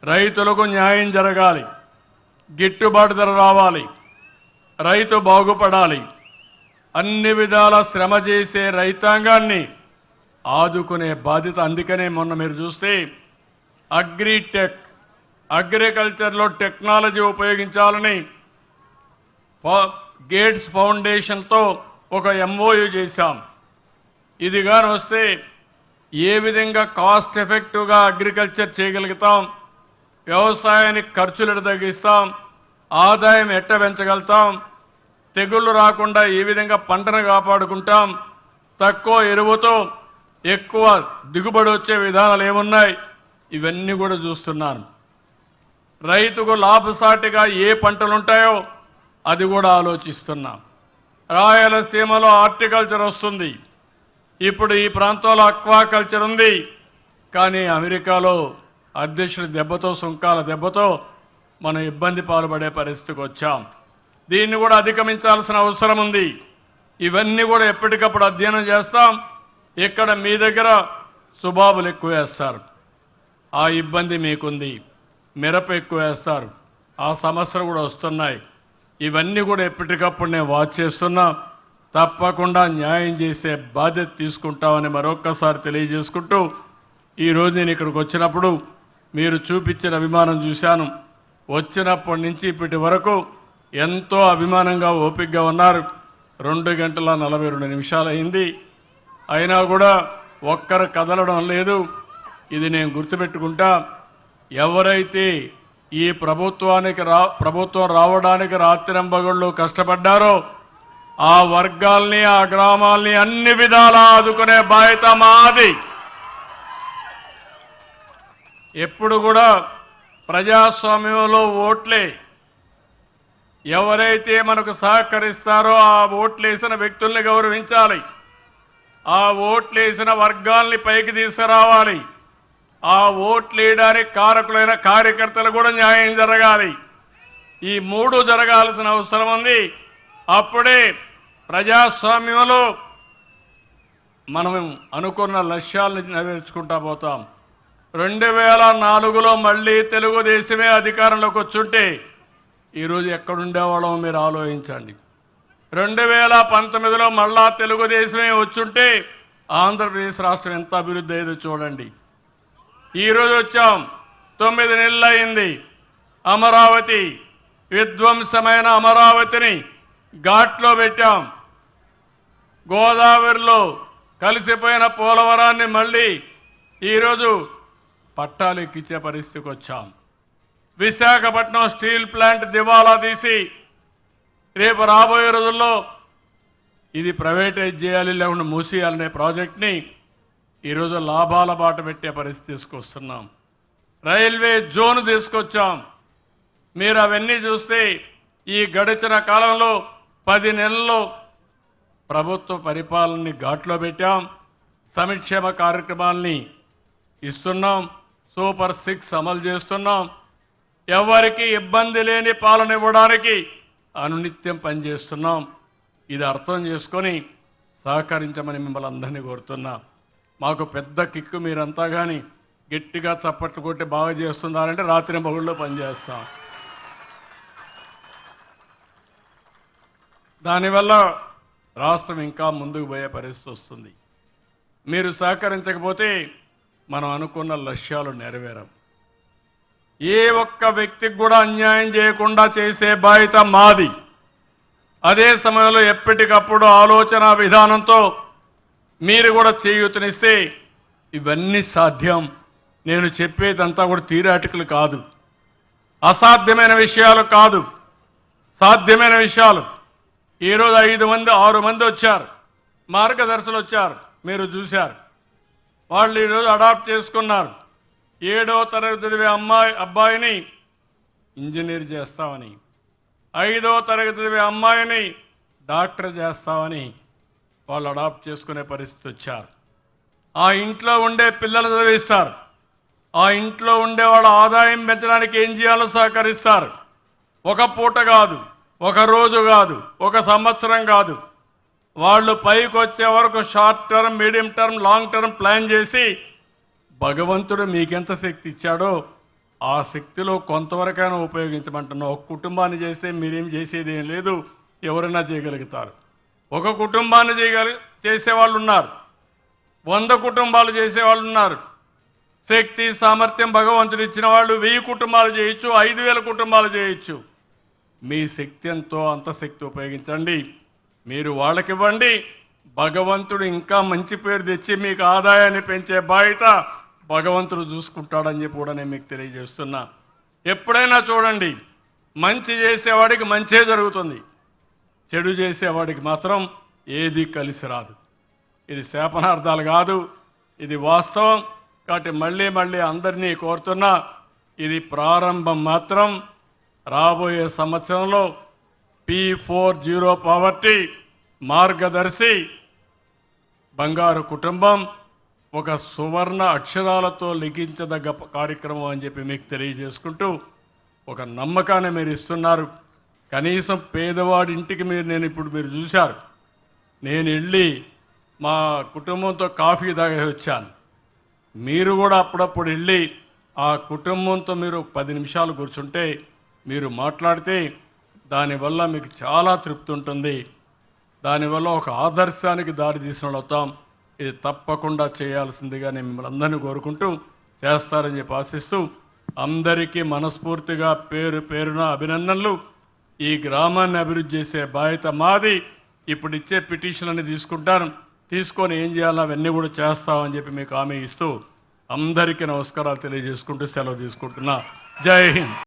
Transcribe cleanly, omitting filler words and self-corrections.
రైతులకు న్యాయం జరగాలి, గిట్టుబాటు ధర రావాలి, రైతు బాగుపడాలి. అన్ని విధాల శ్రమ చేసే రైతాంగాన్ని ఆదుకునే బాధ్యత. అందుకనే మొన్న మీరు చూస్తే అగ్రిటెక్, అగ్రికల్చర్లో టెక్నాలజీ ఉపయోగించాలని గేట్స్ ఫౌండేషన్తో ఒక ఎంఓయూ చేశాం. ఇది కానీ వస్తే ఏ విధంగా కాస్ట్ ఎఫెక్టివ్గా అగ్రికల్చర్ చేయగలుగుతాం, వ్యవసాయానికి ఖర్చులు తగ్గిస్తాం, ఆదాయం ఎట్ట పెంచగలుగుతాం, తెగుళ్ళు రాకుండా ఏ విధంగా పంటను కాపాడుకుంటాం, తక్కువ ఎరువుతో ఎక్కువ దిగుబడి వచ్చే విధానాలు ఏమున్నాయి, ఇవన్నీ కూడా చూస్తున్నాను. రైతుకు లాభసాటిగా ఏ పంటలు ఉంటాయో అది కూడా ఆలోచిస్తున్నాం. రాయలసీమలో హార్టికల్చర్ వస్తుంది, ఇప్పుడు ఈ ప్రాంతంలో అక్వాకల్చర్ ఉంది. కానీ అమెరికాలో అధ్యక్షుడి దెబ్బతో, సుంకాల దెబ్బతో మనం ఇబ్బంది పాల్పడే పరిస్థితికి వచ్చాం. దీన్ని కూడా అధిగమించాల్సిన అవసరం ఉంది. ఇవన్నీ కూడా ఎప్పటికప్పుడు అధ్యయనం చేస్తాం. ఇక్కడ మీ దగ్గర సుబాబులు ఎక్కువ వేస్తారు, ఆ ఇబ్బంది మీకుంది. మిరప ఎక్కువ వేస్తారు, ఆ సమస్యలు కూడా వస్తున్నాయి. ఇవన్నీ కూడా ఎప్పటికప్పుడు నేను వాచ్ చేస్తున్నా. తప్పకుండా న్యాయం చేసే బాధ్యత తీసుకుంటామని మరొక్కసారి తెలియజేసుకుంటూ, ఈరోజు నేను ఇక్కడికి వచ్చినప్పుడు మీరు చూపించిన అభిమానం చూశాను. వచ్చినప్పటి నుంచి ఇప్పటి వరకు ఎంతో అభిమానంగా ఓపికగా ఉన్నారు. 2 గంటల 42 నిమిషాలు అయింది, అయినా కూడా ఒక్కరు కదలడం లేదు. ఇది నేను గుర్తుపెట్టుకుంటా. ఎవరైతే ఈ ప్రభుత్వం రావడానికి రాత్రింబగళ్ళు కష్టపడ్డారో ఆ వర్గాల్ని, ఆ గ్రామాల్ని అన్ని విధాలా ఆదుకునే బాధ్యత మాది. ఎప్పుడు కూడా ప్రజాస్వామ్యంలో ఓట్లే, ఎవరైతే మనకు సహకరిస్తారో ఆ ఓట్లేసిన వ్యక్తుల్ని గౌరవించాలి, ఆ ఓట్లేసిన వర్గాల్ని పైకి తీసుకురావాలి, ఆ ఓట్లేయడానికి కారకులైన కార్యకర్తలు కూడా న్యాయం జరగాలి. ఈ 3 జరగాల్సిన అవసరం ఉంది. అప్పుడే ప్రజాస్వామ్యంలో మనం అనుకున్న లక్ష్యాలను నెరవేర్చుకుంటా పోతాం. 2004లో మళ్ళీ తెలుగుదేశమే అధికారంలోకి వచ్చుంటే ఈరోజు ఎక్కడుండేవాళ్ళం మీరు ఆలోచించండి. 2019లో మళ్ళా తెలుగుదేశమే వచ్చుంటే ఆంధ్రప్రదేశ్ రాష్ట్రం ఎంత అభివృద్ధి అయ్యేదో చూడండి. ఈరోజు వచ్చాం, 9 నెలలు అయింది. అమరావతి, విధ్వంసమైన అమరావతిని ఘాట్లో పెట్టాం. గోదావరిలో కలిసిపోయిన పోలవరాన్ని మళ్ళీ ఈరోజు పట్టాలెక్కించే పరిస్థితికి వచ్చాం. విశాఖపట్నం స్టీల్ ప్లాంట్ దివాలా తీసి రేపు రాబోయే రోజుల్లో ఇది ప్రైవేటైజ్ చేయాలి, లేకుండా మూసేయాలనే ప్రాజెక్ట్ని ఈరోజు లాభాల బాట పెట్టే పరిస్థితి తీసుకొస్తున్నాం. రైల్వే జోన్ తీసుకొచ్చాం. మీరు అవన్నీ చూస్తే ఈ గడిచిన కాలంలో 10 నెలల్లో ప్రభుత్వ పరిపాలనని ఘాట్లో పెట్టాం. సంక్షేమ కార్యక్రమాల్ని ఇస్తున్నాం, సూపర్ 6 అమలు చేస్తున్నాం. ఎవరికి ఇబ్బంది లేని పాలన ఇవ్వడానికి అనునిత్యం పనిచేస్తున్నాం. ఇది అర్థం చేసుకొని సహకరించమని మిమ్మల్ని అందరినీ కోరుతున్నా. మాకు పెద్ద కిక్కు మీరంతా కానీ గట్టిగా చప్పట్లు కొట్టి బాగా చేస్తున్నారంటే రాత్రి పగుళ్ళలో పనిచేస్తాం. దానివల్ల రాష్ట్రం ఇంకా ముందుకు పోయే పరిస్థితి వస్తుంది. మీరు సహకరించకపోతే మనం అనుకున్న లక్ష్యాలు నెరవేరం. ఏ ఒక్క వ్యక్తికి కూడా అన్యాయం చేయకుండా చేసే బాధ్యత మాది. అదే సమయంలో ఎప్పటికప్పుడు ఆలోచన విధానంతో మీరు కూడా చేయూతనిస్తే ఇవన్నీ సాధ్యం. నేను చెప్పేదంతా కూడా థియరిటికల్ కాదు, అసాధ్యమైన విషయాలు కాదు, సాధ్యమైన విషయాలు. ఈరోజు 5 మంది 6 మంది వచ్చారు, మార్గదర్శులు వచ్చారు, మీరు చూశారు. వాళ్ళు ఈరోజు అడాప్ట్ చేసుకున్నారు. 7వ తరగతి చదివే అబ్బాయిని ఇంజనీర్ చేస్తామని, 5వ తరగతి చదివే అమ్మాయిని డాక్టర్ చేస్తామని వాళ్ళు అడాప్ట్ చేసుకునే పరిస్థితి వచ్చారు. ఆ ఇంట్లో ఉండే పిల్లలు చదివిస్తారు, ఆ ఇంట్లో ఉండే వాళ్ళ ఆదాయం పెంచడానికి ఏం చేయాలో సహకరిస్తారు. ఒక పూట కాదు, ఒక రోజు కాదు, ఒక సంవత్సరం కాదు, వాళ్ళు పైకి వచ్చే వరకు short term, medium term, long term plan చేసి భగవంతుడు మీకెంత శక్తి ఇచ్చాడో ఆ శక్తిలో కొంతవరకైనా ఉపయోగించమంటున్నా. ఒక కుటుంబాన్ని చేస్తే మీరేం చేసేది ఏం లేదు, ఎవరైనా చేయగలుగుతారు. ఒక కుటుంబాన్ని చేసేవాళ్ళు ఉన్నారు, 100 కుటుంబాలు చేసేవాళ్ళు ఉన్నారు. శక్తి సామర్థ్యం భగవంతుడు ఇచ్చిన వాళ్ళు 1000 కుటుంబాలు చేయొచ్చు, 5000 కుటుంబాలు చేయొచ్చు. మీ శక్తి ఎంతో అంత శక్తి ఉపయోగించండి, మీరు వాళ్ళకివ్వండి. భగవంతుడు ఇంకా మంచి పేరు తెచ్చి మీకు ఆదాయాన్ని పెంచే బాధ్యత భగవంతుడు చూసుకుంటాడని చెప్పి కూడా నేను మీకు తెలియజేస్తున్నా. ఎప్పుడైనా చూడండి, మంచి చేసేవాడికి మంచే జరుగుతుంది, చెడు చేసేవాడికి మాత్రం ఏది కలిసి రాదు. ఇది శాపనార్థాలు కాదు, ఇది వాస్తవం. కాబట్టి మళ్ళీ మళ్ళీ అందరినీ కోరుతున్నా, ఇది ప్రారంభం మాత్రం. రాబోయే సంవత్సరంలో P40 పావర్టీ మార్గదర్శి బంగారు కుటుంబం ఒక సువర్ణ అక్షరాలతో లిఖించదగ్గ కార్యక్రమం అని చెప్పి మీకు తెలియజేసుకుంటూ, ఒక నమ్మకాన్ని మీరు ఇస్తున్నారు. కనీసం పేదవాడి ఇంటికి నేను ఇప్పుడు మీరు చూశారు, నేను వెళ్ళి మా కుటుంబంతో కాఫీ తాగేసి వచ్చాను. మీరు కూడా అప్పుడప్పుడు వెళ్ళి ఆ కుటుంబంతో మీరు 10 నిమిషాలు కూర్చుంటే, మీరు మాట్లాడితే దానివల్ల మీకు చాలా తృప్తి ఉంటుంది. దానివల్ల ఒక ఆదర్శానికి దారి తీసిన వాళ్ళు అవుతాం. ఇది తప్పకుండా చేయాల్సిందిగా నేను మిమ్మల్ని అందరినీ కోరుకుంటూ చేస్తారని చెప్పి ఆశిస్తూ, అందరికీ మనస్ఫూర్తిగా పేరు పేరున అభినందనలు. ఈ గ్రామాన్ని అభివృద్ధి చేసే బాధ్యత మాది. ఇప్పుడు ఇచ్చే పిటిషన్లని తీసుకొని ఏం చేయాలో అవన్నీ కూడా చేస్తామని చెప్పి మీకు హామీ ఇస్తూ అందరికీ నమస్కారాలు తెలియజేసుకుంటూ సెలవు తీసుకుంటున్నా. జై హింద్.